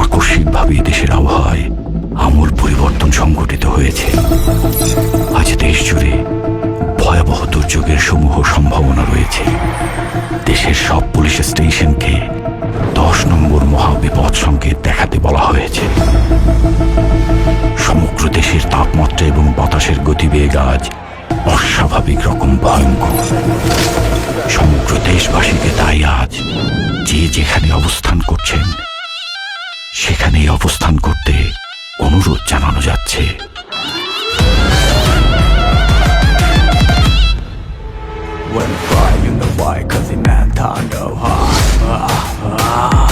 আকস্মিকভাবে দেশের আবহাওয়ায় আমূল পরিবর্তন সংঘটিত হয়েছে। আজ দেশ জুড়ে ভয়াবহ দুর্যোগের সমূহ সম্ভাবনা রয়েছে। দেশের সব পুলিশ স্টেশনকে 10 নম্বর মহাবিপদ সংকেত দেখাতে বলা হয়েছে। সমগ্র দেশের তাপমাত্রা এবং বাতাসের গতিবেগ আজ অস্বাভাবিক রকম ভয়ঙ্কর। সমগ্র দেশবাসীকে তাই আজ যে যেখানে অবস্থান করছেন সেখানেই অবস্থান করতে অনুরোধ জানানো যাচ্ছে। When flying in the white, 'cause the man turned high.